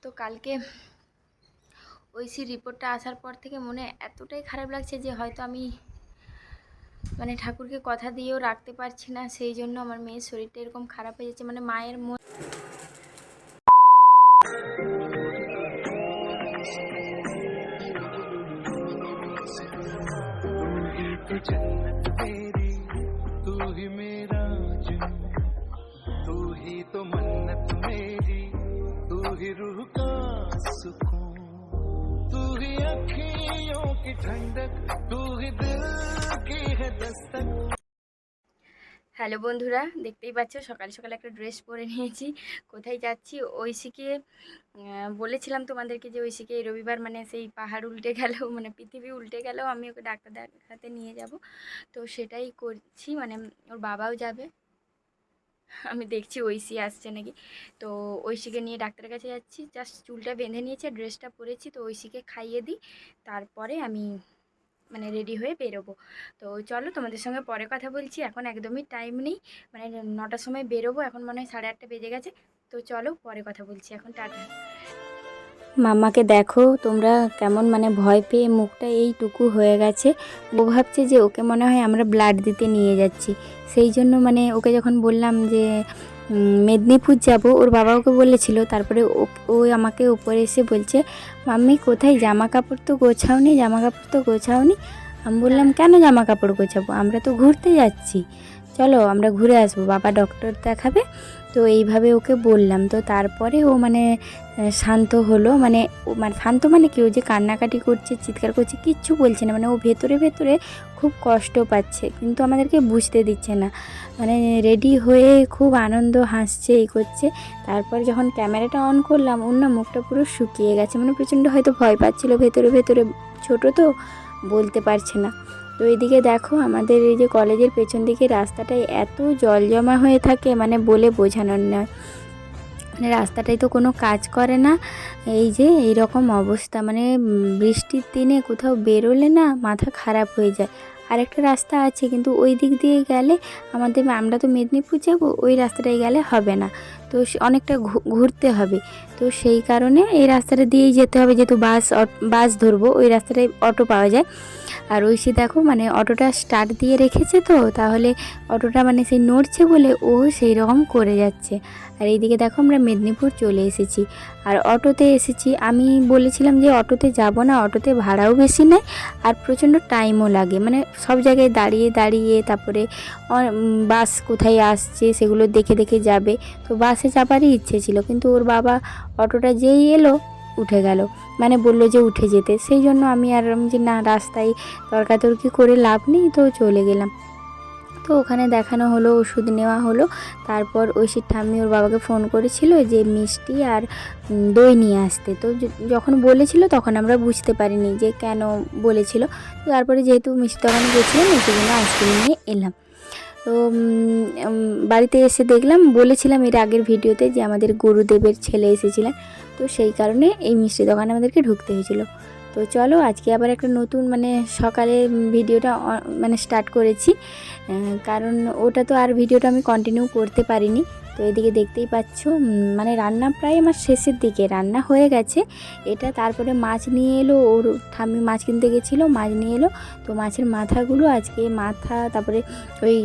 তো কালকে ওইসি রিপোর্টটা আসার পর থেকে মনে এতটাই খারাপ লাগছে যে হয়তো আমি ঠাকুরকে কথা দিয়েও রাখতে পারছি না। সেই জন্য আমার মেয়ের শরীরটা এরকম খারাপ হয়ে যাচ্ছে। মায়ের মন तू जन्नत मेरी, तू ही मेरा जुनून, तू ही तो मन्नत मेरी, तू ही रूह का सुकून, तू ही अखियों की ठंडक, तू ही दिल की है दस्तक। হ্যালো বন্ধুরা, দেখতেই পাচ্ছ সকাল সকাল একটা ড্রেস পরে নিয়েছি। কোথায় যাচ্ছি? ঐশীকে বলেছিলাম তোমাদেরকে যে ঐশীকে এই রবিবার সেই পাহাড় উল্টে গেলেও পৃথিবী উল্টে গেলেও আমি ওকে ডাক্তার দেখাতে নিয়ে যাব। তো সেটাই করছি, ওর বাবাও যাবে। আমি দেখছি ঐশী আসছে নাকি। তো ঐশীকে নিয়ে ডাক্তারের কাছে যাচ্ছি। জাস্ট চুলটা বেঁধে নিয়েছে, ড্রেসটা পরেছি। তো ঐশীকে খাইয়ে দিই, তারপরে আমি রেডি হয়ে বেরোবো। তো চলো, তোমাদের সঙ্গে পরে কথা বলছি। এখন একদমই টাইম নেই, 9টার সময় বেরোবো। এখন মনে হয় 8:30 বেজে গেছে। তো চলো, পরে কথা বলছি। এখন টাটা। মাম্মাকে দেখো তোমরা কেমন ভয় পেয়ে মুখটা এইটুকু হয়ে গেছে। ও ভাবছে যে ওকে মনে হয় আমরা ব্লাড দিতে নিয়ে যাচ্ছি। সেই জন্য ওকে যখন বললাম যে মেদিনীপুর যাব, ওর বাবা ওকে বলেছিল। তারপরে ও আমাকে উপরে এসে বলছে, মাম্মি কোথায়, জামা কাপড় তো গোছাওনি, জামা কাপড় তো গোছাওনি। আমি বললাম, কেন জামা কাপড় গোছাবো, আমরা তো ঘুরতে যাচ্ছি, চলো আমরা ঘুরে আসবো, বাবা ডক্টর দেখাবে। তো এইভাবে ওকে বললাম। তো তারপরে ও শান্ত হলো। শান্ত কি, ও যে কান্নাকাটি করছে, চিৎকার করছে, কিচ্ছু বলছে না। ও ভেতরে ভেতরে খুব কষ্ট পাচ্ছে, কিন্তু আমাদেরকে বুঝতে দিচ্ছে না। রেডি হয়ে খুব আনন্দ, হাসছে, এই করছে। তারপর যখন ক্যামেরাটা অন করলাম, ওর মুখটা পুরো শুকিয়ে গেছে। প্রচণ্ড হয়তো ভয় পাচ্ছিল, ভেতরে ভেতরে ছোটো তো বলতে পারছে না। তো এইদিকে দেখো, আমাদের এই যে কলেজের পেছন দিকে রাস্তাটায় এত জল জমা হয়ে থাকে, বলে বোঝানোর নয়। রাস্তাটায় তো কোনো কাজ করে না। এই যে এইরকম অবস্থা, বৃষ্টির দিনে কোথাও বেরোলে না মাথা খারাপ হয়ে যায়। আরেকটা রাস্তা আছে, কিন্তু ওই দিক দিয়ে গেলে আমরা তো মেদিনীপুর যাব, ওই রাস্তাটায় গেলে হবে না। তো অনেকটা ঘুরতে হবে। তো সেই কারণে এই রাস্তাটা দিয়েই যেতে হবে, যেহেতু বাস ধরবো। ওই রাস্তাটায় অটো পাওয়া যায়। আর ঐশী দেখো অটোটা স্টার্ট দিয়ে রেখেছে, তো তাহলে অটোটা সেই নড়ছে বলে ও সেই রকম করে যাচ্ছে। আর এইদিকে দেখো, আমরা মেদিনীপুর চলে এসেছি, আর অটোতে এসেছি। আমি বলেছিলাম যে অটোতে যাব না, অটোতে ভাড়াও বেশি নেয়, আর প্রচণ্ড টাইমও লাগে। সব জায়গায় দাঁড়িয়ে দাঁড়িয়ে, তারপরে বাস কোথায় আসছে সেগুলো দেখে দেখে যাবে। তো বাসে যাবারই ইচ্ছে ছিল, কিন্তু ওর বাবা অটোটা যেই এলো উঠে গেল, বললো যে উঠে যেতে। সেই জন্য আমি আর যে না, রাস্তায় তর্কাতর্কি করে লাভ নেই, তো চলে গেলাম। তো ওখানে দেখানো হলো, ওষুধ নেওয়া হলো। তারপর ঐশীর ঠাম্মি ওর বাবাকে ফোন করেছিল যে মিষ্টি আর দই নিয়ে আসতে। তো যখন বলেছিল তখন আমরা বুঝতে পারিনি যে কেন বলেছিল। তো তারপরে যেহেতু মিষ্টি দোকানে গেছিলাম, সেই জন্য আইসক্রিম নিয়ে এলাম। তো বাড়িতে এসে দেখলাম, বলেছিলাম এর আগের ভিডিওতে যে আমাদের গুরুদেবের ছেলে এসেছিলেন। তো সেই কারণে এই মিষ্টি দোকানে আমাদেরকে ঢুকতে হয়েছিল। তো চলো, আজকে আবার একটা নতুন সকালে ভিডিওটা স্টার্ট করেছি, কারণ ওটা তো আর ভিডিওটা আমি কন্টিনিউ করতে পারিনি। তো এদিকে দেখতেই পাচ্ছ, রান্না প্রায় আমার শেষের দিকে, রান্না হয়ে গেছে এটা। তারপরে মাছ নিয়ে এলো, ওর ঠাম্মি মাছ কিনতে গেছিলো, মাছ নিয়ে এলো। তো মাছের মাথাগুলো আজকে, তারপরে ওই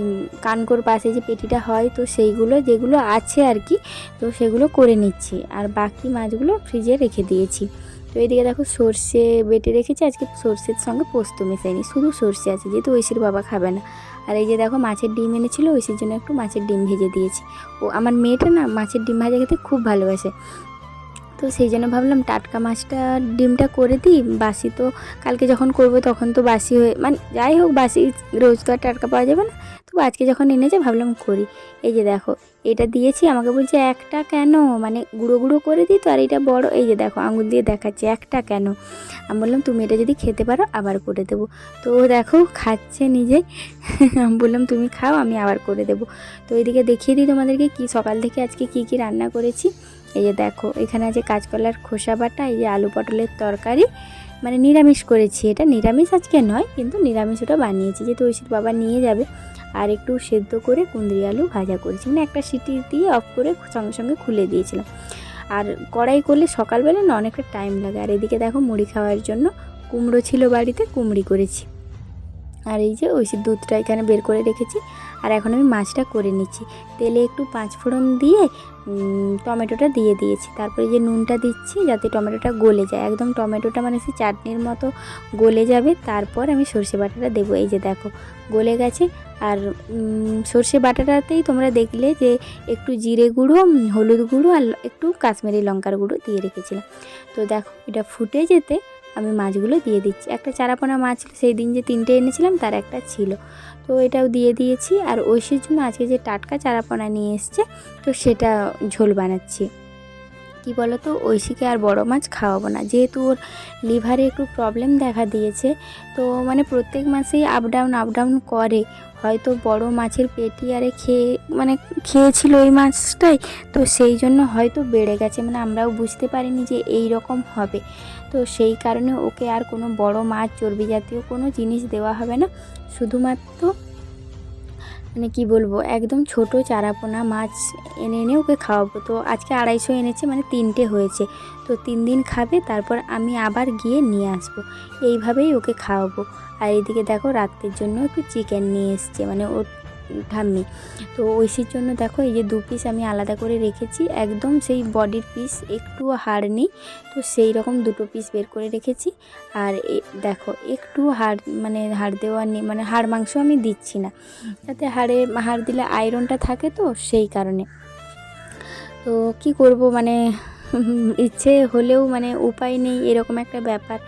কানকোর পাশে যে পেটিটা হয়, তো সেইগুলো যেগুলো আছে আর কি, তো সেগুলো করে নিচ্ছি। আর বাকি মাছগুলো ফ্রিজে রেখে দিয়েছি। তো এইদিকে দেখো, সর্ষে বেটে রেখেছি। আজকে সর্ষের সঙ্গে পোস্ত মেশাইনি, শুধু সর্ষে আছে, যেহেতু ঐশীর বাবা খাবে না। আর এই যে দেখো, মাছের ডিম এনেছিল, ঐশীর জন্য একটু মাছের ডিম ভেজে দিয়েছি। ও আমার মেয়েটা না মাছের ডিম ভাজা খেতে খুব ভালোবাসে। তো সেই জন্য ভাবলাম টাটকা মাছটা ডিমটা করে দিই। বাসি তো কালকে যখন করব তখন তো বাসি হয়ে, যাই হোক, বাসি রোজ তো আর টাটকা পাওয়া যাবে না। তো আজকে যখন এনেছে ভাবলাম করি। এই যে দেখো, এটা দিয়েছি। আমাকে বলছে একটা কেন, গুঁড়ো গুঁড়ো করে দিই তো, আর এটা বড়। এই যে দেখো, আঙুল দিয়ে দেখাচ্ছে একটা কেন। আমি বললাম তুমি এটা যদি খেতে পারো আবার করে দেবো। তো ও দেখো খাচ্ছে নিজে। আমি বললাম তুমি খাও, আমি আবার করে দেবো। তো এইদিকে দেখিয়ে দিই তোমাদেরকে কি সকাল থেকে আজকে কি রান্না করেছি। এই যে দেখো, এখানে আছে কাঁচকলার খোসা বাটা, এই যে আলু পটলের তরকারি, নিরামিষ করেছি। এটা নিরামিষ আজকে নয়, কিন্তু নিরামিষ ওটা বানিয়েছি, যেহেতু ঐশীর বাবা নিয়ে যাবে। আর একটু সেদ্ধ করে কুঁদরি আলু ভাজা করেছি, একটা সিটি দিয়ে অফ করে সঙ্গে সঙ্গে খুলে দিয়েছিলাম। আর কড়াই করলে সকালবেলা না অনেকটা টাইম লাগে। আর এদিকে দেখো মুড়ি খাওয়ার জন্য কুমড়ো ছিল বাড়িতে, কুমড়ি করেছি। আর এই যে ঐশীর দুধটা এখানে বের করে রেখেছি। আর এখন আমি মাছটা করে নিচ্ছি। তেলে একটু 5 ফোড়ন দিয়ে টমেটোটা দিয়ে দিয়েছি। তারপরে যে নুনটা দিচ্ছি যাতে টমেটোটা গলে যায়, একদম টমেটোটা মানে সে চাটনির মতো গলে যাবে। তারপর আমি সর্ষে বাটাটা দেবো। এই যে দেখো গলে গেছে। আর সর্ষে বাটাটাতেই তোমরা দেখলে যে একটু জিরে গুঁড়ো, হলুদ গুঁড়ো আর একটু কাশ্মীরি লঙ্কার গুঁড়ো দিয়ে রেখেছিলাম। তো দেখো এটা ফুটে যেতে আমি মাছগুলো দিয়ে দিচ্ছি। একটা চারাপোনা মাছ ছিল, সেই দিন যে 3টে এনেছিলাম তার একটা ছিল, তো এটাও দিয়ে দিয়েছি। আর ঐশীর জন্য আজকে যে টাটকা চারাপোনা নিয়ে এসছে, তো সেটা ঝোল বানাচ্ছি। কি বলো তো, ঐশীকে আর বড় মাছ খাওয়াবো না, যেহেতু ওর লিভারে একটু প্রবলেম দেখা দিয়েছে। তো মানে প্রত্যেক মাসেই আপ ডাউন করে। হয়তো বড় মাছের পেটি আরে খেয়েছিল ওই মাছটাই, তো সেই জন্য হয়তো বেড়ে গেছে, মানে আমরাও বুঝতে পারিনি যে এই রকম হবে। তো সেই কারণে ওকে আর কোনো বড় মাছ, চর্বি জাতীয় কোনো জিনিস দেওয়া হবে না। শুধুমাত্র মানে কি বলবো, একদম ছোট চারাপোনা মাছ এনে এনে ওকে খাওয়াবো। তো আজকে 250 এনেছে, মানে 3টে হয়েছে। তো 3 দিন খাবে, তারপর আমি আবার গিয়ে নিয়ে আসবো। এইভাবেই ওকে খাওয়াবো। আর এদিকে দেখো রাত্রের জন্য একটু চিকেন নিয়ে এসছে, মানে ওর ঠাম্মি। তো ঐশীর জন্য দেখো এই যে 2 পিস আমি আলাদা করে রেখেছি, একদম সেই বডির পিস, একটুও হাড় নেই। তো সেই রকম 2টো পিস বের করে রেখেছি। আর দেখো একটু হাড় দেওয়া নেই, মানে হাড় মাংস আমি দিচ্ছি না, যাতে হাড় দিলে আয়রনটা থাকে, তো সেই কারণে। তো কি করব, মানে ইচ্ছে হলেও মানে উপায় নেই, এরকম একটা ব্যাপার।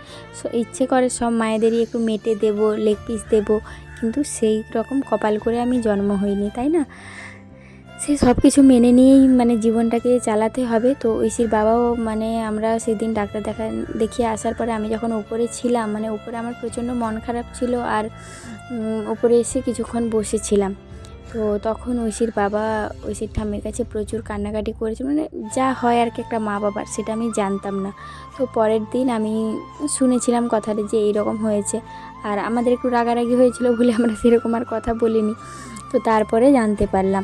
ইচ্ছে করে সব মায়েদেরই একটু মেটে দেব, লেগ পিস দেব, কিন্তু সেই রকম কপাল করে আমি জন্ম হইনি, তাই না? সে সব কিছু মেনে নিয়েই মানে জীবনটাকে চালাতে হবে। তো ঐশীর বাবাও মানে আমরা সেদিন ডাক্তার দেখিয়ে আসার পরে আমি যখন উপরে ছিলাম, মানে উপরে আমার প্রচণ্ড মন খারাপ ছিল। আর উপরে এসে কিছুক্ষণ বসেছিলাম। তো তখন ঐশীর বাবা ঐশীর ঠাম্মির কাছে প্রচুর কান্নাকাটি করেছে, মানে যা হয় আর কি একটা মা বাবার, সেটা আমি জানতাম না। তো পরের দিন আমি শুনেছিলাম কথাটা যে এইরকম হয়েছে। আর আমাদের একটু রাগারাগি হয়েছিল বলে আমরা সেরকম আর কথা বলিনি। তো তারপরে জানতে পারলাম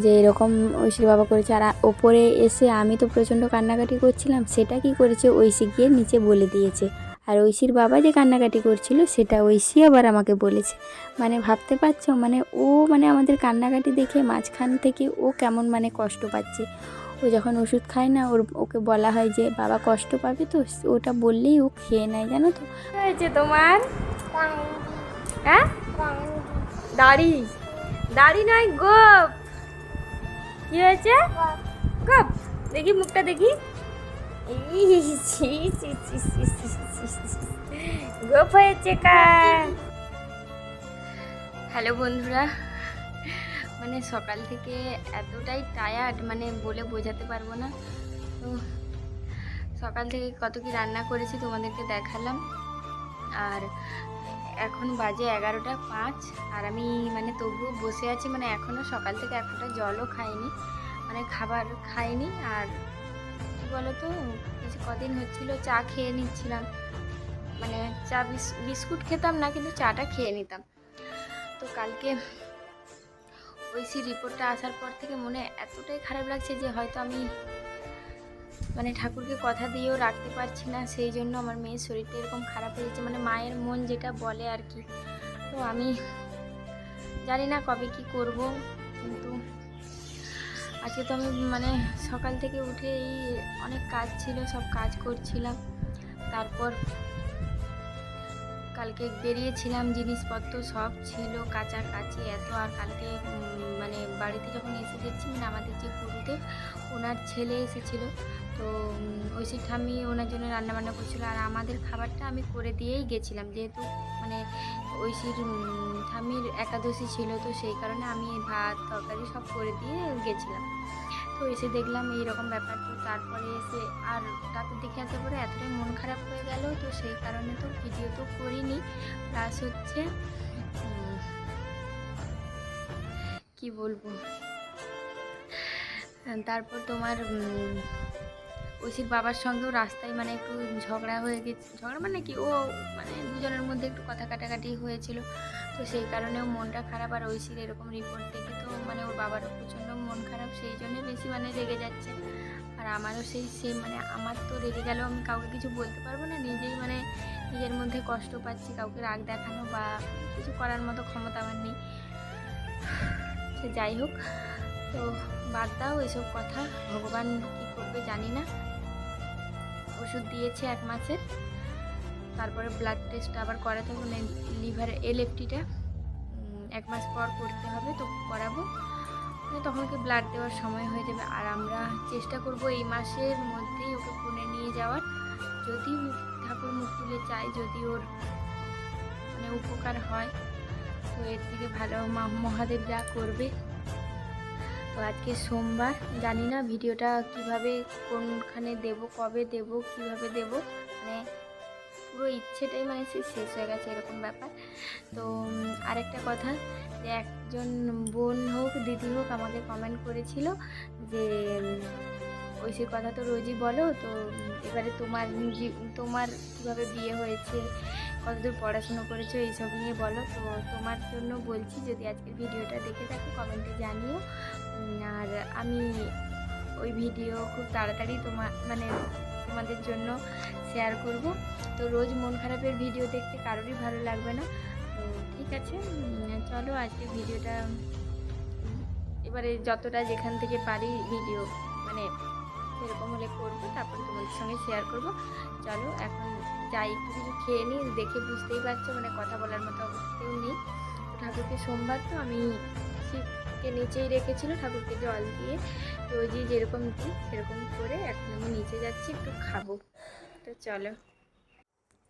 যে এরকম ঐশীর বাবা করেছে। আর ওপরে এসে আমি তো প্রচণ্ড কান্নাকাটি করছিলাম, সেটা কি করেছে ঐশী গিয়ে নিচে বলে দিয়েছে। আর ঐশীর বাবা যে কান্নাকাটি করছিল সেটা ঐশী আবার আমাকে বলেছে। মানে ভাবতে পারছো, মানে ও মানে আমাদের কান্নাকাটি দেখে মাঝখান থেকে ও কেমন মানে কষ্ট পাচ্ছে। ও যখন ওষুধ খায় না, ওকে বলা হয় যে বাবা কষ্ট পাবে, তো ওটা বললেই ও খেয়ে নেয়, জানো তো। হয়েছে তোমার? হ্যাঁ, দাড়ি দাড়ি নয়, গোপ। কি হয়েছে? গোপ। দেখি মুখটা দেখি। গোপ হয়েছে কার? হ্যালো বন্ধুরা, মানে সকাল থেকে এতটাই টায়ার্ড, মানে বলে বোঝাতে পারবো না। তো সকাল থেকে কত কি রান্না করেছি তোমাদেরকে দেখালাম। আর এখন বাজে 11টা 5, আর আমি মানে তবুও বসে আছি, মানে এখনও সকাল থেকে এক ফোঁটা জলও খাইনি, মানে খাবার খাইনি। আর কী বলো তো, কদিন হচ্ছিল চা খেয়ে নিচ্ছিলাম, মানে চা বিস্কুট খেতাম না, কিন্তু চাটা খেয়ে নিতাম। তো কালকে ঐশীর রিপোর্টটা আসার পর থেকে মনে এতটাই খারাপ লাগছে যে হয়তো আমি মানে ঠাকুরকে কথা দিয়েও রাখতে পারছি না, সেই জন্য আমার মেয়ের শরীরটা এরকম খারাপ হয়ে যাচ্ছে, মানে মায়ের মন যেটা বলে আর কি। তো আমি জানি না কবে কি করব, কিন্তু আজকে তো আমি মানে সকাল থেকে উঠে এই অনেক কাজ ছিল, সব কাজ করছিলাম। তারপর কালকে বেরিয়েছিলাম, জিনিসপত্র সব ছিল কাচাকাচি এত। আর কালকে মানে বাড়িতে যখন এসে দেখছি, মানে আমাদের যে গুরুদেব, ওনার ছেলে এসেছিলো। তো ঐশীর ঠাম্মি ওনার জন্য রান্নাবান্না করছিলো, আর আমাদের খাবারটা আমি করে দিয়েই গেছিলাম, যেহেতু মানে ঐশীর ঠাম্মির একাদশী ছিল, তো সেই কারণে আমি ভাত তরকারি সব করে দিয়ে গেছিলাম। তো এসে দেখলাম এইরকম ব্যাপার। তো তারপরে এসে আর ডাক্তার দেখে আসার পরে এতটাই মন খারাপ হয়ে গেল, তো সেই কারণে তো ভিডিও তো করিনি। প্লাস হচ্ছে কি বলবো, তারপর তোমার ঐশীর বাবার সঙ্গেও রাস্তায় মানে একটু ঝগড়া হয়ে গেছে। ঝগড়া মানে কি, ও মানে দুজনের মধ্যে একটু কথা কাটাকাটি হয়েছিল, তো সেই কারণেও মনটা খারাপ। আর ঐশীর এরকম রিপোর্ট দেখে তো মানে ওর বাবারও প্রচণ্ড মন খারাপ, সেই জন্য বেশি মানে রেগে যাচ্ছে। আর আমারও সেই সেম, মানে আমার তো রেগে গেলেও আমি কাউকে কিছু বলতে পারবো না, নিজেই মানে নিজের মধ্যে কষ্ট পাচ্ছি, কাউকে রাগ দেখানো বা কিছু করার মতো ক্ষমতা আমার নেই। সে যাই হোক, তো বাদ দাও এসব কথা, ভগবান কী করবে জানি না। ওষুধ দিয়েছে 1 মাসের, তারপরে ব্লাড টেস্ট আবার করাতে হবে, মানে লিভার এলএফটিটা 1 মাস পর করতে হবে, তো করাবো, মানে তখন কি ব্লাড দেওয়ার সময় হয়ে যাবে। আর আমরা চেষ্টা করব এই মাসের মধ্যেই ওকে পুনে নিয়ে যাওয়ার, যদি ঠাকুর মুখ তুলে চাই, যদি ওর মানে উপকার হয়, তো এর থেকে ভালো মহাদেব যা করবে। তো আজকে সোমবার, জানি না ভিডিওটা কিভাবে কোনখানে দেব, কবে দেব, কিভাবে দেব, মানে পুরো ইচ্ছেটাই মানে শেষ হয়ে গেছে এরকম ব্যাপার। তো আরেকটা কথা, যে একজন বোন হোক দিদি হোক আমাকে কমেন্ট করেছিল যে ঐশীর কথা তো রোজই বলো, তো এবারে তোমার কীভাবে বিয়ে হয়েছে, কতদূর পড়াশুনো করেছো, এইসব নিয়ে বলো। তো তোমার জন্য বলছি, যদি আজকের ভিডিওটা দেখে থাকো কমেন্টে জানিও। আর আমি ওই ভিডিও খুব তাড়াতাড়ি তোমাদের জন্য শেয়ার করব। তো রোজ মন খারাপের ভিডিও দেখতে কারোরই ভালো লাগবে না। তো ঠিক আছে, চলো আজকে ভিডিওটা এবারে যতটা যেখান থেকে পারি ভিডিও মানে সেরকম হলে করবো, তারপরে তোমাদের সঙ্গে শেয়ার করব। চলো এখন যাই, একটু কিছু খেয়ে নিই, দেখে বুঝতেই পারছো মানে কথা বলার মতো অবস্থাতেও নেই। ঠাকুরকে সোমবার তো আমি শিবকে নিচেই রেখেছিল, ঠাকুরকে জল দিয়ে রোজই যেরকম দিই সেরকম করে এখন আমি নিচে যাচ্ছি, একটু খাবো। তো চলো,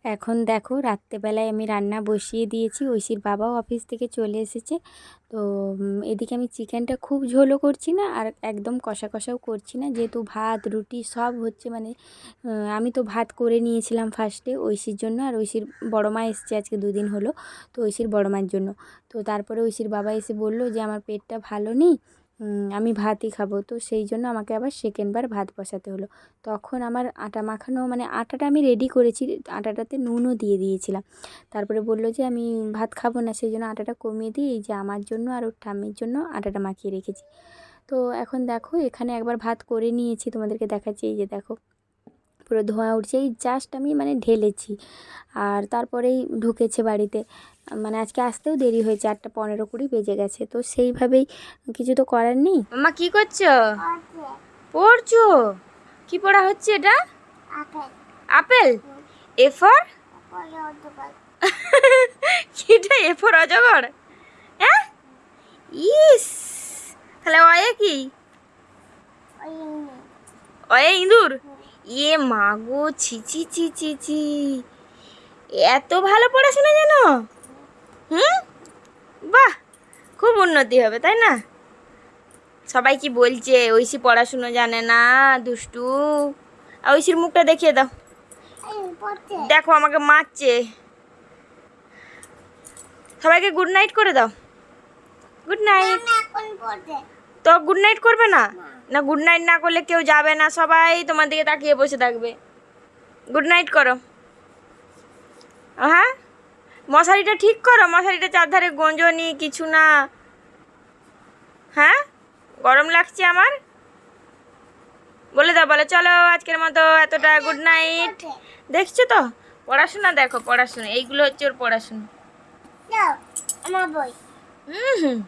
এখন দেখো রাত্রেবেলায় আমি রান্না বসিয়ে দিয়েছি, ঐশীর বাবাও অফিস থেকে চলে এসেছে। তো এদিকে আমি চিকেনটা খুব ঝোলও করছি না, আর একদম কষা কষাও করছি না, যেহেতু ভাত রুটি সব হচ্ছে, মানে আমি তো ভাত করে নিয়েছিলাম ফার্স্টে ঐশীর জন্য, আর ঐশীর বড় মা এসছে আজকে 2 দিন হলো, তো ঐশীর বড় মার জন্য। তো তারপরে ঐশীর বাবা এসে বলল যে আমার পেটটা ভালো নেই, আমি ভাতই খাবো, তো সেই জন্য আমাকে আবার সেকেন্ডবার ভাত বসাতে হলো। তখন আমার আটা মাখানো, মানে আটাটা আমি রেডি করেছি, আটাটাতে নুনও দিয়ে দিয়েছিলাম। তারপরে বলল যে আমি ভাত খাবো না, সেই জন্য আটাটা কমিয়ে দিই, এই যে আমার জন্য আর ওর ঠাম্মির জন্য আটাটা মাখিয়ে রেখেছি। তো এখন দেখো এখানে একবার ভাত করে নিয়েছি, তোমাদেরকে দেখাচ্ছি, এই যে দেখো পুরো ধোঁয়া উঠছে, এই জাস্ট আমি মানে ঢেলেছি, আর তারপরেই ঢুকেছে বাড়িতে। মানে আজকে আসতেও দেরি হয়েছে, 8:15-20 বেজে গেছে, তো সেইভাবেই কিছু তো করার নেই। মামা কি করছো? পড়ছো? কি পড়া হচ্ছে এটা? আপেল। এ ফর কিটা? এ ফর অজগর? হ্যাঁ, ইস, তাহলে অয়ে কি? অয়ে ইঁদুর? এ মা গো, ছি ছি ছি ছি ছি, এত ভালো পড়াশোনা জানো? বাহ, খুব উন্নতি হবে, তাই না? সবাই কি বলছে ঐশী পড়াশুনো জানে না, দুষ্টু। আর ঐশীর মুখটা দেখিয়ে দাও, দেখো আমাকে মারছে। সবাইকে গুড নাইট করে দাও। Good night. তো গুড নাইট করবে না? না, গুড নাইট না করলে কেউ যাবে না, সবাই তোমার দিকে তাকিয়ে বসে থাকবে। গুড নাইট করো। হ্যাঁ, মশারিটা ঠিক করো, মশারিটা চারধারে গোঁজনি কিছু না। হ্যাঁ, গরম লাগছে আমার। বলে দাও, বলে চলো আজকের মতো এতটা, গুড নাইট। দেখছো তো পড়াশোনা, দেখো পড়াশোনা, এইগুলো হচ্ছে ওর পড়াশোনা। আমার বই। হুম।